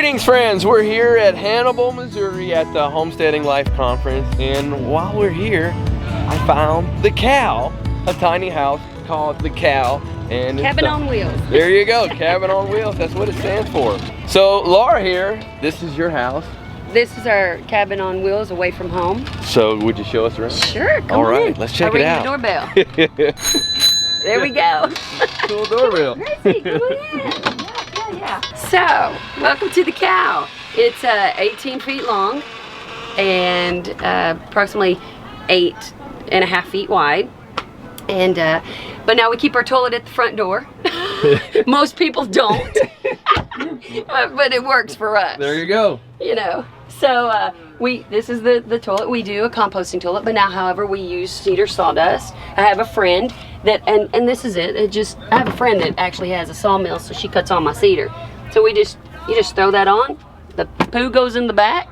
Greetings, friends. We're here at Hannibal, Missouri at the Homesteading Life Conference, and while we're here, I found the Cow, a tiny house called the Cow. And Cabin on Wheels. There you go, Cabin on Wheels. That's what it stands for. So, Laura here, this is your house. This is our cabin on wheels away from home. So, would you show us around? Sure, come on. All right, let's check it out. Ring the doorbell. There we go. Cool doorbell. Gracie, come on in. Yeah. So, welcome to the Cow. It's 18 feet long and approximately 8.5 feet wide. And but now we keep our toilet at the front door. Most people don't, but it works for us. There you go. You know. So this is the toilet. We do a composting toilet, but now, however, we use cedar sawdust. I have a friend that, and this is it. I have a friend that actually has a sawmill, so she cuts all my cedar. So you just throw that on. The poo goes in the back,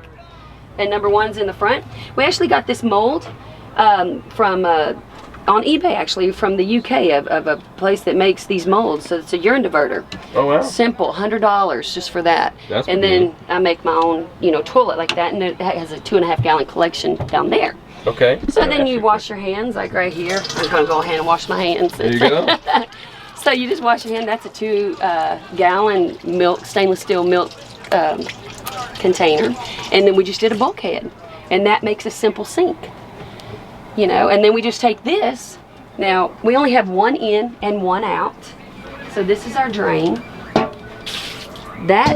and number one's in the front. We actually got this mold from on eBay, actually, from the UK, of a place that makes these molds. So it's a urine diverter. Oh wow! Simple, $100 just for that. That's and then I make my own, toilet like that, and it has a 2.5 gallon collection down there. Okay. So then you wash your hands, like right here. I'm gonna go ahead and wash my hands. There you go. So you just wash your hand. That's a 2 gallon milk, stainless steel milk container, and then we just did a bulkhead, and that makes a simple sink. And then we just take this. Now, we only have one in and one out. So this is our drain. That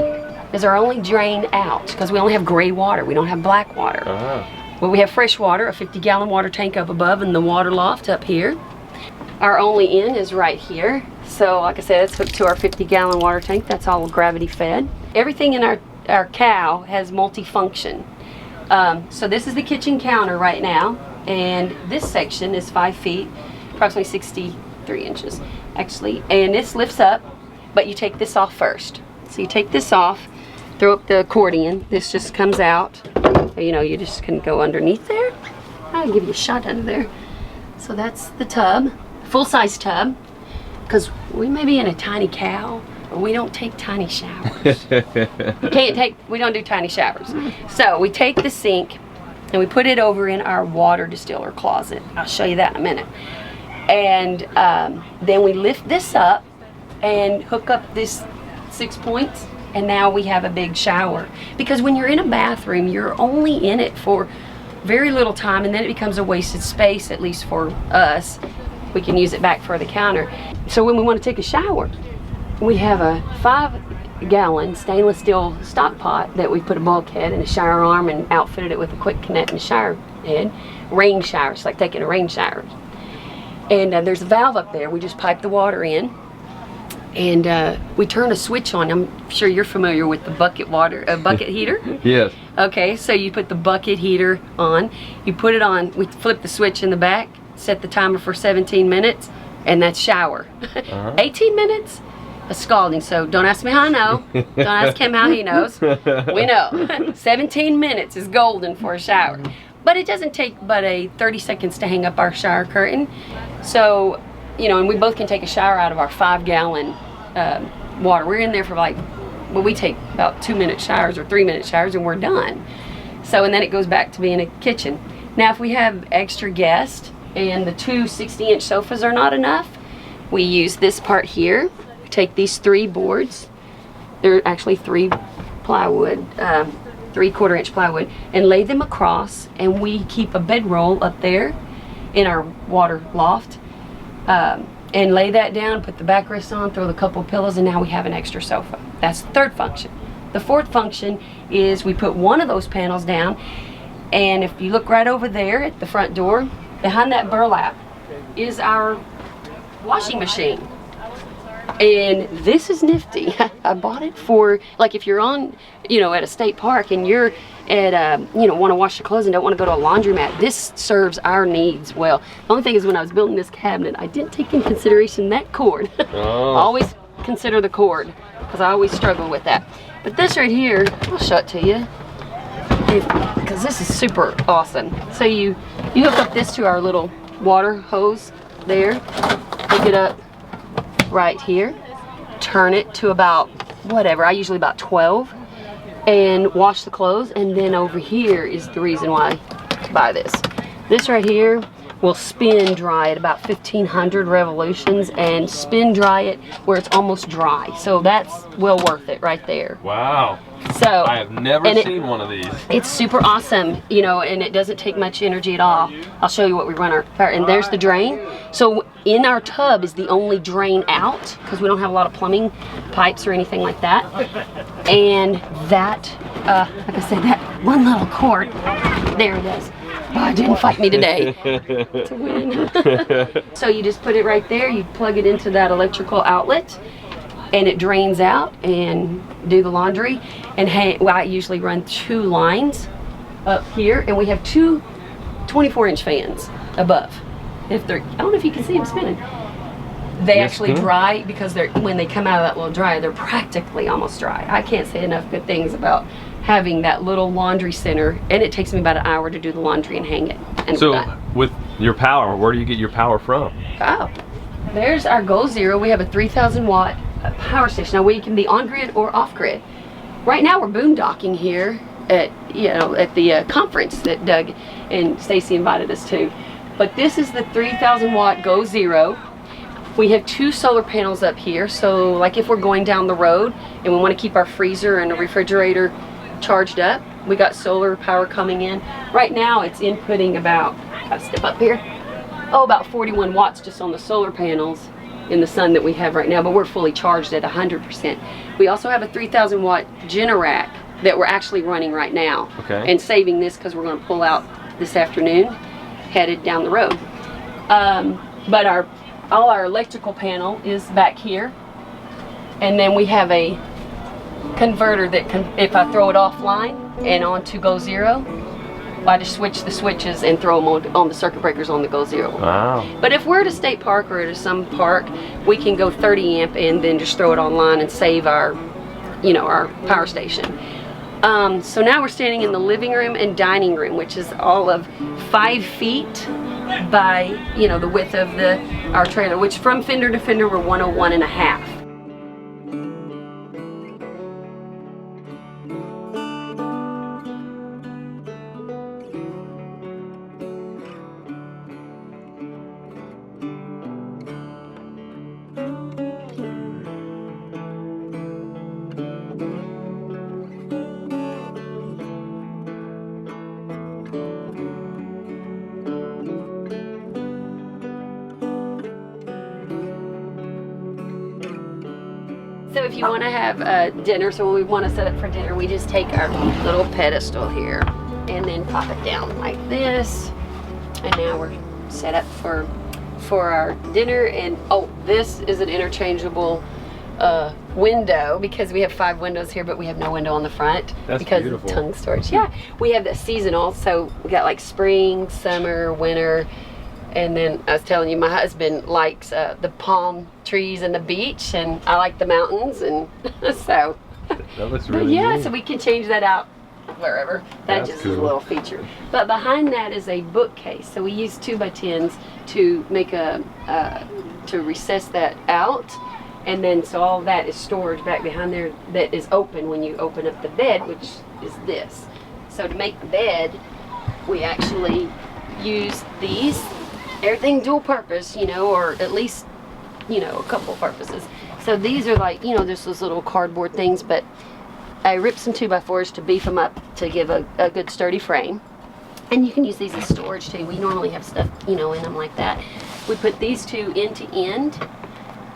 is our only drain out because we only have gray water. We don't have black water. Well, we have fresh water, a 50 gallon water tank up above, and the water loft up here. Our only in is right here. So like I said, it's hooked to our 50 gallon water tank. That's all gravity fed. Everything in our Cow has multi-function. So this is the kitchen counter right now. And this section is 5 feet, approximately 63 inches, actually. And this lifts up, but you take this off first. So you take this off, throw up the accordion. This just comes out. You just can go underneath there. I'll give you a shot under there. So that's the tub, full-size tub, because we may be in a tiny cow, but we don't take tiny showers. We don't do tiny showers. So we take the sink, and we put it over in our water distiller closet. I'll show you that in a minute. And then we lift this up and hook up this 6 points, and now we have a big shower. Because when you're in a bathroom, you're only in it for very little time, and then it becomes a wasted space, at least for us. We can use it back for the counter. So when we want to take a shower, we have a 5 gallon stainless steel stock pot that we put a bulkhead and a shower arm and outfitted it with a quick connect and a shower head. Rain shower, it's like taking a rain shower. And there's a valve up there. We just pipe the water in, and we turn a switch on. I'm sure you're familiar with the bucket heater. Yes. Okay, so you put the bucket heater on. You put it on. We flip the switch in the back, set the timer for 17 minutes, and that's shower. 18 minutes. A scalding, so don't ask me how I know. Don't ask him how he knows. We know. 17 minutes is golden for a shower. But it doesn't take but 30 seconds to hang up our shower curtain. So, and we both can take a shower out of our 5 gallon water. We're in there for we take about 2-minute showers or 3-minute showers, and we're done. So, and then it goes back to being a kitchen. Now, if we have extra guests and the 2 60-inch sofas are not enough, we use this part here. Take these 3 boards, they're actually 3 plywood, 3/4 inch plywood, and lay them across, and we keep a bedroll up there in our water loft, and lay that down, put the backrest on, throw the couple pillows, and now we have an extra sofa. That's the 3rd function. The 4th function is we put one of those panels down, and if you look right over there at the front door, behind that burlap is our washing machine. And this is nifty. I bought it for, if you're on, at a state park and you're at, want to wash your clothes and don't want to go to a laundromat. This serves our needs well. The only thing is, when I was building this cabinet, I didn't take into consideration that cord. Oh. Always consider the cord, because I always struggle with that. But this right here, I'll show it to you, because this is super awesome. So you hook up this to our little water hose there, hook it up right here, turn it to about whatever, I usually about 12, and wash the clothes. And then over here is the reason why I buy this. This right here will spin dry at about 1,500 revolutions and spin dry it where it's almost dry. So that's well worth it right there. Wow. So I have never seen one of these. It's super awesome, you know, and it doesn't take much energy at all. I'll show you what we run our fire, and there's the drain. So in our tub is the only drain out because we don't have a lot of plumbing pipes or anything like that. And that, like I said, that one little cord, there it is. Oh, it didn't fight me today. It's a win. So you just put it right there, you plug it into that electrical outlet, and it drains out and do the laundry. And hey, well, I usually run 2 lines up here, and we have 2 24-inch fans above. If they're, I don't know if you can see them spinning. They actually dry because they're, when they come out of that little dryer, they're practically almost dry. I can't say enough good things about having that little laundry center, and it takes me about an hour to do the laundry and hang it. And so with your power, where do you get your power from? Oh, there's our Goal Zero. We have a 3,000 watt power station. Now we can be on grid or off grid. Right now we're boondocking here at, you know, at the conference that Doug and Stacy invited us to. But this is the 3,000 watt Go Zero. We have 2 solar panels up here, so like if we're going down the road and we want to keep our freezer and a refrigerator charged up, we got solar power coming in. Right now it's inputting about, gotta step up here, about 41 watts just on the solar panels in the sun that we have right now, but we're fully charged at 100%. We also have a 3,000 watt Generac that we're actually running right now, and saving this because we're going to pull out this afternoon, headed down the road. But all our electrical panel is back here, and then we have a converter that can, if I throw it offline and onto Go Zero, I just switch the switches and throw them on the circuit breakers on the Go Zero. Wow. But if we're at a state park or at some park, we can go 30 amp and then just throw it online and save our, you know, our power station. So now we're standing in the living room and dining room, which is all of 5 feet by, you know, the width of our trailer, which from fender to fender we're 101.5. So if you want to have dinner, so when we want to set up for dinner, we just take our little pedestal here and then pop it down like this. And now we're set up for our dinner. And oh, this is an interchangeable window because we have 5 windows here, but we have no window on the front. That's because beautiful. Tongue storage. Yeah, we have the seasonal, so we got like spring, summer, winter. And then I was telling you, my husband likes the palm trees and the beach, and I like the mountains, and so. That looks really neat. So we can change that out wherever. That's just cool. Is a little feature. But behind that is a bookcase. So we use 2x10s to make to recess that out, and then so all of that is storage back behind there that is open when you open up the bed, which is this. So to make the bed, we actually use these. Everything dual purpose, you know, or at least, you know, a couple purposes. So these are like, you know, just those little cardboard things, but I ripped some 2x4s to beef them up to give a good sturdy frame. And you can use these as storage too. We normally have stuff, you know, in them like that. We put these 2 end to end,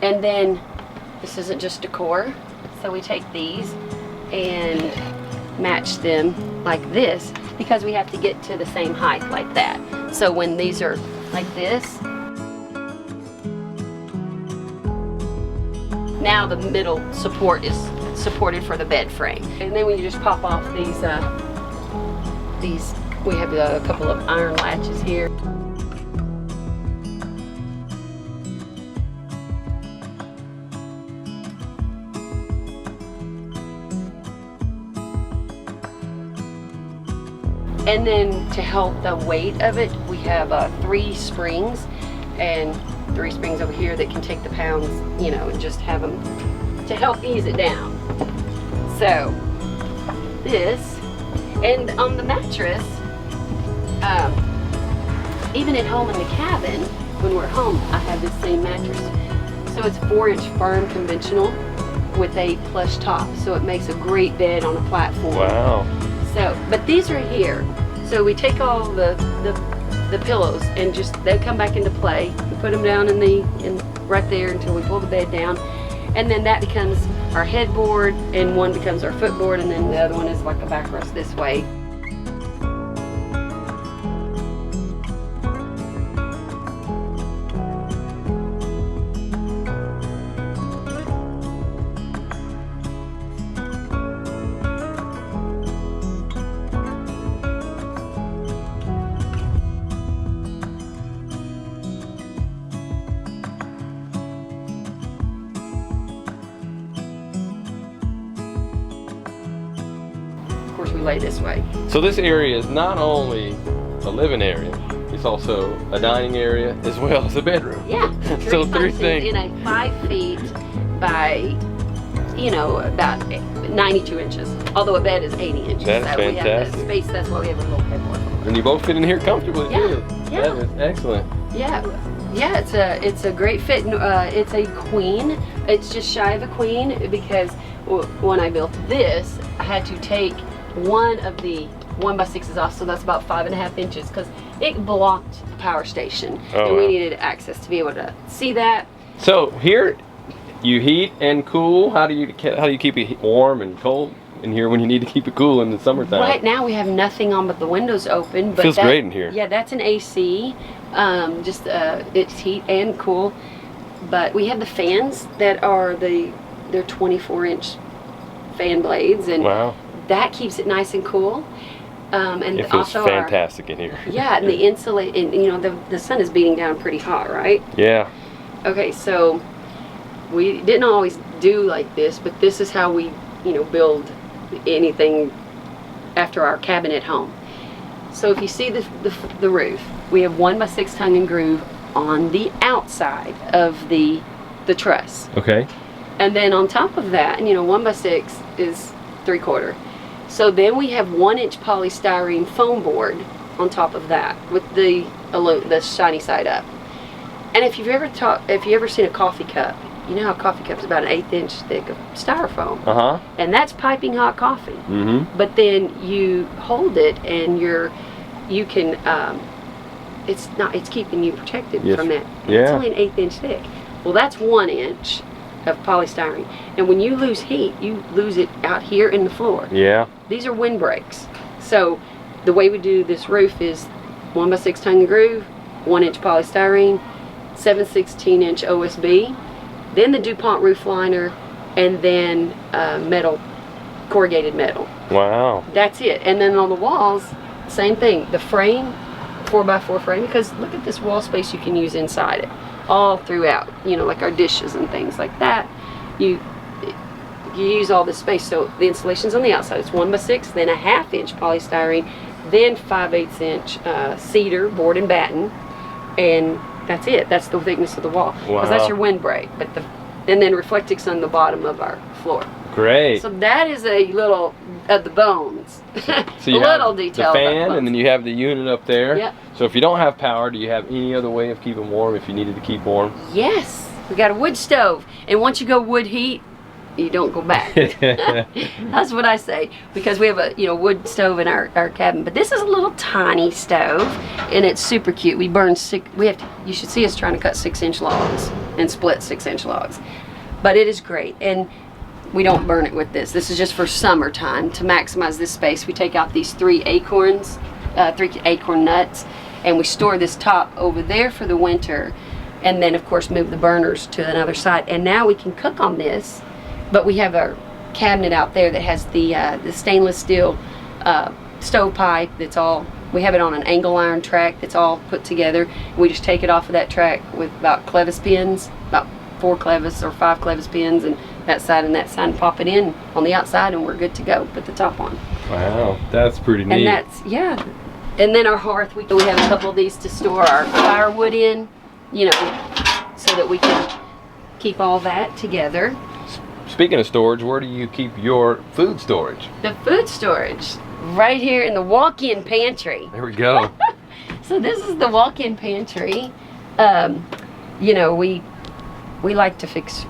and then this isn't just decor. So we take these and match them like this because we have to get to the same height like that. So when these are like this, now the middle support is supported for the bed frame. And then when you just pop off these we have a couple of iron latches here. And then to help the weight of it, we have 3 springs and 3 springs over here that can take the pounds, you know, and just have them to help ease it down. So this. And on the mattress, even at home in the cabin, when we're home, I have this same mattress. So it's 4-inch firm conventional with a plush top. So it makes a great bed on a platform. Wow. So, but these are here. So we take all the pillows and just, they come back into play. We put them down right there until we pull the bed down. And then that becomes our headboard, and one becomes our footboard, and then the other one is like a backrest this way. Of course, we lay this way. So this area is not only a living area, it's also a dining area as well as a bedroom. Yeah. So three things. In a 5 feet by, you know, about 92 inches. Although a bed is 80 inches. That's so we have fantastic. the space, that's why we have a little headboard. And you both fit in here comfortably too. Yeah. That is excellent. Yeah, it's a great fit. It's a queen. It's just shy of a queen because when I built this, I had to take one of the 1x6s off, so that's about 5.5 inches because it blocked the power station, and we needed access to be able to see that. So here, you heat and cool. How do you keep it warm and cold in here when you need to keep it cool in the summertime? Right now we have nothing on but the windows open. But Feels great in here. Yeah, that's an AC. It's heat and cool. But we have the fans that are they're 24-inch fan blades, and wow, that keeps it nice and cool. And it feels also fantastic in here. Yeah, and the insulate, and you know the sun is beating down pretty hot, right? Yeah. Okay, so we didn't always do like this, but this is how we, you know, build anything after our cabin at home. So if you see the roof, we have 1x6 tongue and groove on the outside of the truss. Okay. And then on top of that, you know, 1x6 is 3/4. So then we have 1-inch polystyrene foam board on top of that with the shiny side up. And if you've ever seen a coffee cup, you know how a coffee cup is about an 1/8 inch thick of styrofoam. Uh-huh. And that's piping hot coffee. Mm-hmm. But then you hold it and it's keeping you protected from that. Yeah. It's only an 1/8 inch thick. Well, that's 1 inch of polystyrene. And when you lose heat, you lose it out here in the floor. Yeah. These are windbreaks. So the way we do this roof is 1x6 tongue and groove, 1-inch polystyrene, 7/16 inch OSB, then the DuPont roof liner, and then metal, corrugated metal. Wow. That's it. And then on the walls, same thing. The frame, 4x4 frame, because look at this wall space you can use inside it, all throughout. You know, like our dishes and things like that. You use all this space. So the insulation's on the outside. It's 1x6, then a 1/2 inch polystyrene, then 5/8 inch cedar board and batten, and that's it. That's the thickness of the wall. Because that's your windbreak. And then Reflectix on the bottom of our floor. Great. So that is a little of the bones. So you a little have detail. the fan, and then you have the unit up there. Yep. So if you don't have power, do you have any other way of keeping warm if you needed to keep warm? Yes, we got a wood stove, and once you go wood heat, you don't go back. That's what I say, because we have a wood stove in our cabin. But this is a little tiny stove, and it's super cute. We burn you should see us trying to cut 6-inch logs and split 6-inch logs. But it is great, and we don't burn it with this. This is just for summertime to maximize this space. We take out these 3 acorn nuts, and we store this top over there for the winter, and then of course move the burners to another side. And now we can cook on this. But we have our cabinet out there that has the stainless steel stovepipe. We have it on an angle iron track that's all put together. We just take it off of that track with about clevis pins, about 4 clevis or 5 clevis pins, and that side, and pop it in on the outside, and we're good to go. Put the top on. Wow, that's pretty neat. And and then our hearth, we have a couple of these to store our firewood in, so that we can keep all that together. speaking of storage, where do you keep your food storage? The food storage, right here in the walk-in pantry. There we go. So this is the walk-in pantry. You know, we like to fix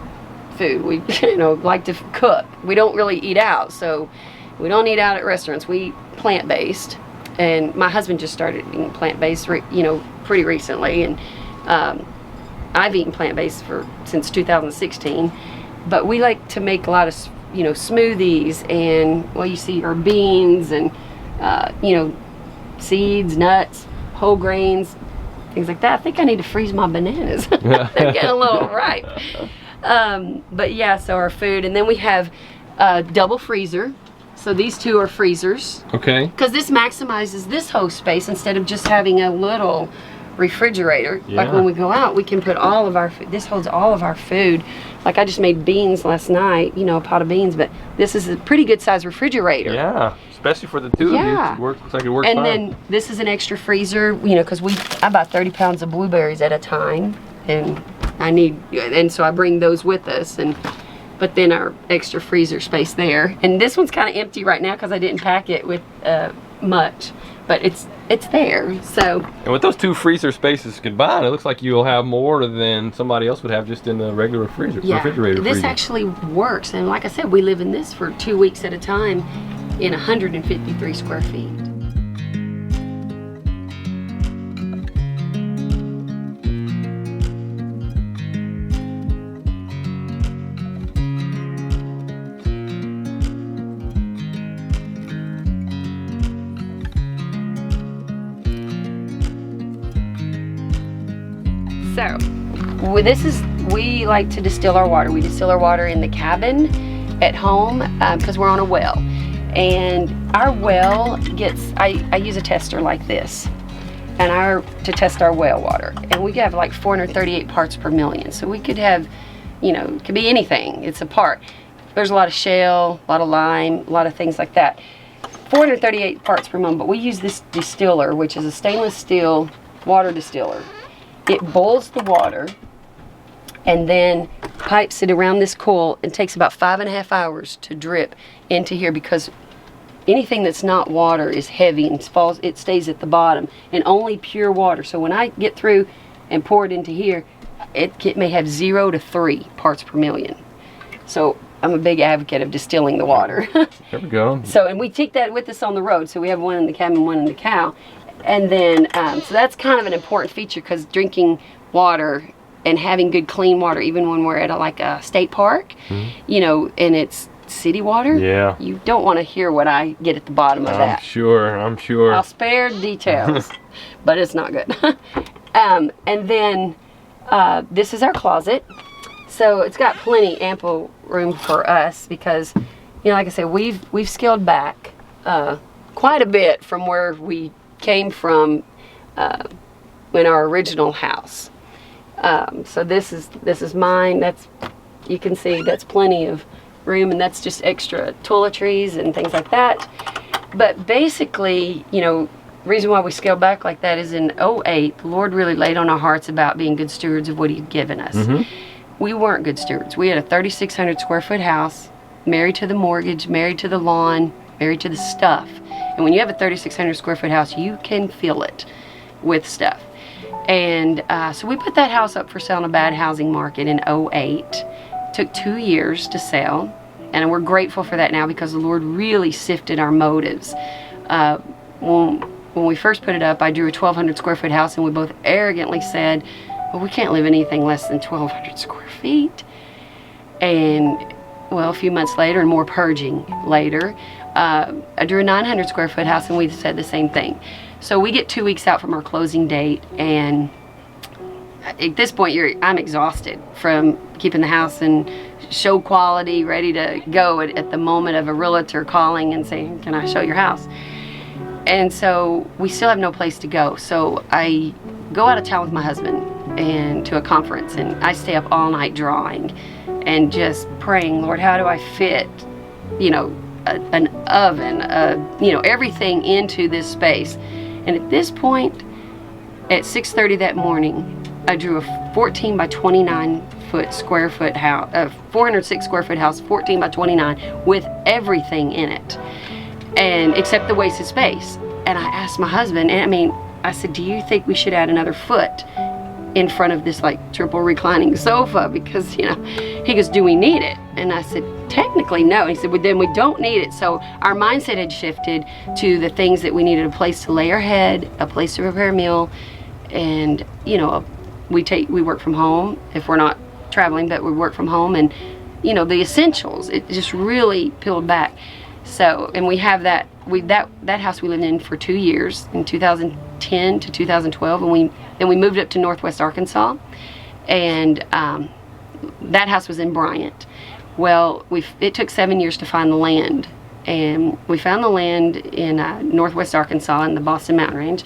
food. We like to cook. We don't really eat out, so we don't eat out at restaurants. We eat plant-based, and my husband just started eating plant-based, pretty recently, and I've eaten plant-based since 2016. But we like to make a lot of smoothies, and well, you see our beans and seeds, nuts, whole grains, things like that. I think I need to freeze my bananas. They're getting a little ripe. But yeah, so our food, and then we have a double freezer. So these two are freezers. Okay. Because this maximizes this whole space instead of just having a little refrigerator. Yeah. Like when we go out, we can put all of our food. This holds all of our food. Like I just made beans last night, a pot of beans, but this is a pretty good size refrigerator. Yeah, especially for the two of you. Looks like it works fine. And then this is an extra freezer, because I buy 30 pounds of blueberries at a time, and so I bring those with us, but then our extra freezer space there. And this one's kind of empty right now because I didn't pack it with much, but it's there. So. And with those two freezer spaces combined, it looks like you'll have more than somebody else would have just in the regular refrigerator. This actually works, and like I said, we live in this for 2 weeks at a time in 153 square feet. So, we like to distill our water. We distill our water in the cabin at home because we're on a well. And our well I use a tester like this to test our well water. And we have like 438 parts per million. So we could have, it could be anything. It's a part. There's a lot of shale, a lot of lime, a lot of things like that. 438 parts per million, but we use this distiller, which is a stainless steel water distiller. It boils the water and then pipes it around this coil, and takes about 5.5 hours to drip into here, because anything that's not water is heavy and it stays at the bottom, and only pure water. So when I get through and pour it into here, it may have 0 to 3 parts per million. So I'm a big advocate of distilling the water. There we go. So, and we take that with us on the road. So we have one in the cabin, one in the cow. And then, so that's kind of an important feature, because drinking water and having good clean water, even when we're at a state park, and it's city water, you don't want to hear what I get at the bottom of that. I'm sure. I'll spare details, but it's not good. And then this is our closet. So it's got ample room for us, because, like I said, we've scaled back quite a bit from where we came from in our original house. So this is mine. You can see that's plenty of room, and that's just extra toiletries and things like that. But basically, reason why we scaled back like that is in 2008, the Lord really laid on our hearts about being good stewards of what He'd given us. Mm-hmm. We weren't good stewards. We had a 3,600 square foot house, married to the mortgage, married to the lawn, married to the stuff. And when you have a 3,600 square foot house, you can fill it with stuff. And so we put that house up for sale in a bad housing market in 2008. Took 2 years to sell, and we're grateful for that now, because the Lord really sifted our motives. When we first put it up, I drew a 1,200 square foot house, and we both arrogantly said, well, we can't live in anything less than 1,200 square feet. And well, a few months later, and more purging later, I drew a 900 square foot house, and we said the same thing. So we get 2 weeks out from our closing date, and at this point I'm exhausted from keeping the house in show quality, ready to go at the moment of a realtor calling and saying, can I show your house? And so we still have no place to go. So I go out of town with my husband and to a conference, and I stay up all night drawing and just praying, Lord, how do I fit, an oven, everything into this space. And at this point, at 6:30 that morning, I drew a 14 by 29 square foot house, 406 square foot house, 14 by 29, with everything in it, and except the wasted space. And I asked my husband, and I mean, I said, do you think we should add another foot in front of this like triple reclining sofa? Because, you know, he goes, do we need it? And I said, technically no. He said, well, then we don't need it. So our mindset had shifted to the things that we needed: a place to lay our head, a place to prepare a meal, and, you know, we work from home if we're not traveling, but we work from home, and, you know, the essentials. It just really peeled back. So, and we have that house we lived in for 2 years, in 2010 to 2012, and then we moved up to Northwest Arkansas, and that house was in Bryant. Well, it took 7 years to find the land, and we found the land in Northwest Arkansas in the Boston Mountain Range.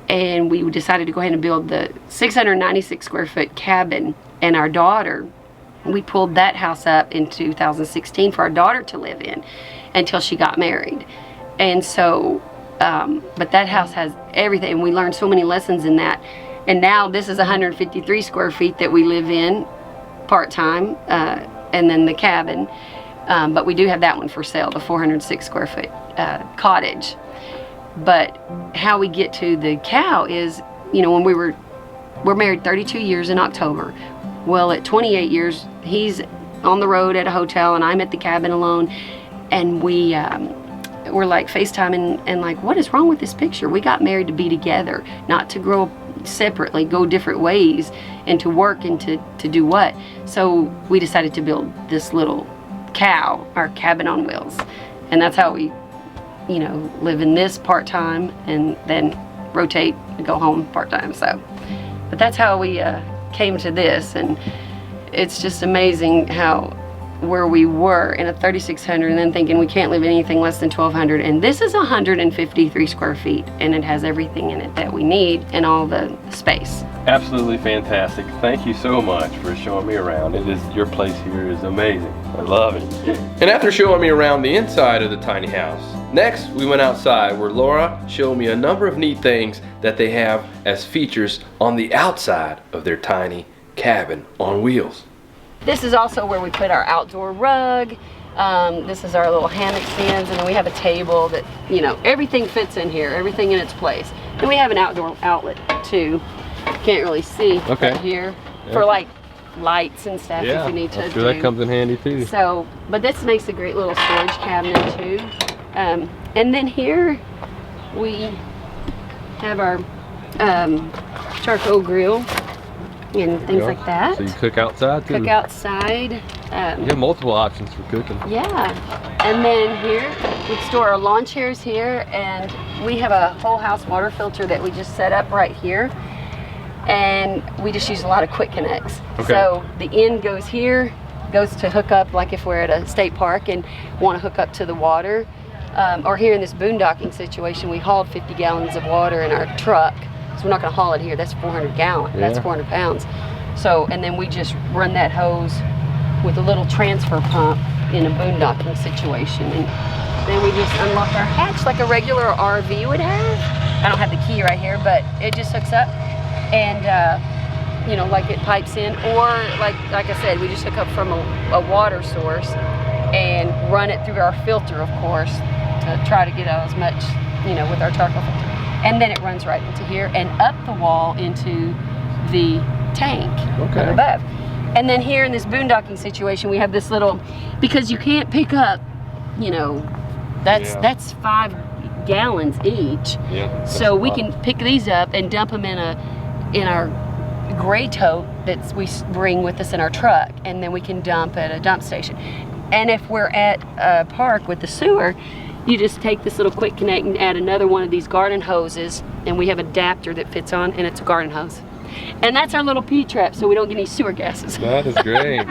And we decided to go ahead and build the 696 square foot cabin. And our daughter, we pulled that house up in 2016 for our daughter to live in until she got married. And so, but that house has everything. And we learned so many lessons in that. And now this is 153 square feet that we live in part-time, and then the cabin. But we do have that one for sale, the 406 square foot cottage. But how we get to the cow is, you know, when we're married 32 years in October. Well, at 28 years, he's on the road at a hotel and I'm at the cabin alone. And we're like FaceTiming and like, what is wrong with this picture? We got married to be together, not to grow separately, go different ways, and to work and to do what. So we decided to build this little cow, our cabin on wheels. And that's how we, you know, live in this part-time and then rotate and go home part-time. So, but that's how we came to this, and it's just amazing how where we were in a 3,600 and then thinking we can't live in anything less than 1,200, and this is 153 square feet, and it has everything in it that we need and all the space. Absolutely fantastic. Thank you so much for showing me around. Your place here is amazing. I love it. And after showing me around the inside of the tiny house, next we went outside where Laura showed me a number of neat things that they have as features on the outside of their tiny cabin on wheels. This is also where we put our outdoor rug. This is our little hammock stands, and then we have a table that, you know, everything fits in here, everything in its place. And we have an outdoor outlet too. Can't really see right here for like lights and stuff if you need to do. That comes in handy too. So, but this makes a great little storage cabinet too. And then here we have our charcoal grill and things like that. So you cook outside too? Cook outside. You have multiple options for cooking. Yeah. And then here, we store our lawn chairs here, and we have a whole house water filter that we just set up right here. And we just use a lot of quick connects. Okay. So the end goes here, goes to hook up, like if we're at a state park and want to hook up to the water. Or here in this boondocking situation, we hauled 50 gallons of water in our truck. So we're not going to haul it here. That's 400 gallons. Yeah. That's 400 pounds. So, and then we just run that hose with a little transfer pump in a boondocking situation. And then we just unlock our hatch like a regular RV would have. I don't have the key right here, but it just hooks up. And you know, like it pipes in, or like I said, we just hook up from a water source and run it through our filter, of course, to try to get out as much, you know, with our charcoal filter. And then it runs right into here and up the wall into the tank above. And then here in this boondocking situation, we have this little, because you can't pick up, you know, that's 5 gallons each. Yeah. So we can pick these up and dump them in our gray tote that we bring with us in our truck, and then we can dump at a dump station. And if we're at a park with the sewer, you just take this little quick connect and add another one of these garden hoses, and we have an adapter that fits on, and it's a garden hose. And that's our little P-trap, so we don't get any sewer gases. That is great.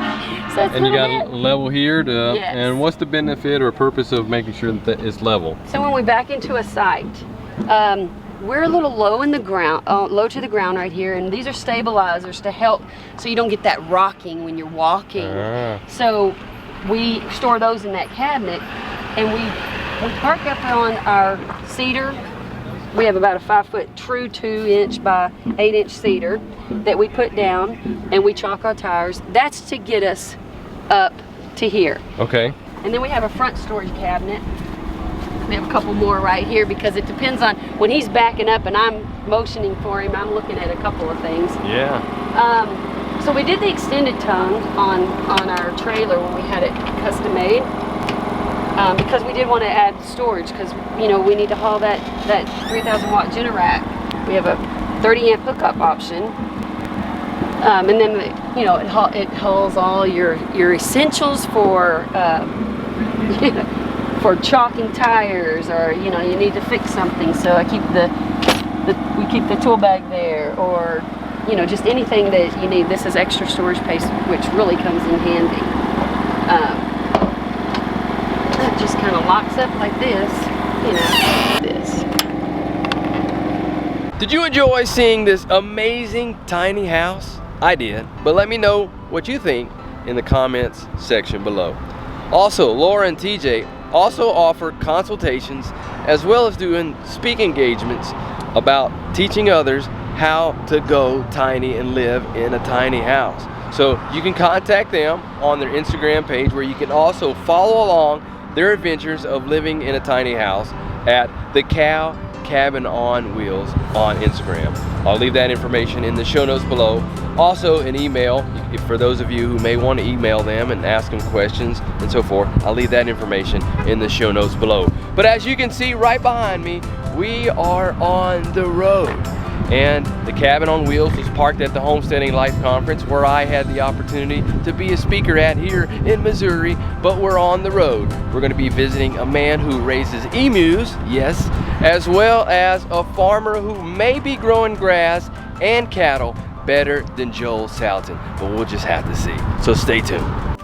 So and you got a level here to, and what's the benefit or purpose of making sure that it's level? So when we back into a site, we're a little low in the ground, low to the ground right here, and these are stabilizers to help so you don't get that rocking when you're walking. So we store those in that cabinet, and we park up on our cedar we have about a 5-foot true 2-inch by 8-inch cedar that we put down, and we chalk our tires. That's to get us up to here. Okay. And then we have a front storage cabinet. We have a couple more right here because it depends on when he's backing up and I'm motioning for him. I'm looking at a couple of things. Yeah. So we did the extended tongue on our trailer when we had it custom made, because we did want to add storage, because you know we need to haul that 3,000 watt Generac. We have a 30 amp hookup option, and then you know it hauls all your essentials for for chalking tires, or you know you need to fix something. So I keep we keep the tool bag there, or you know, just anything that you need. This is extra storage space, which really comes in handy. That just kind of locks up like this, you know, this. Did you enjoy seeing this amazing tiny house? I did, but let me know what you think in the comments section below. Also, Laura and TJ also offer consultations as well as doing speak engagements about teaching others how to go tiny and live in a tiny house. So you can contact them on their Instagram page, where you can also follow along their adventures of living in a tiny house at the Cow Cabin on Wheels on Instagram. I'll leave that information in the show notes below. Also an email, for those of you who may want to email them and ask them questions and so forth, I'll leave that information in the show notes below. But as you can see right behind me, we are on the road. And the Cabin on Wheels was parked at the Homesteading Life Conference, where I had the opportunity to be a speaker at here in Missouri, but we're on the road. We're going to be visiting a man who raises emus, yes, as well as a farmer who may be growing grass and cattle better than Joel Salton, but we'll just have to see. So stay tuned.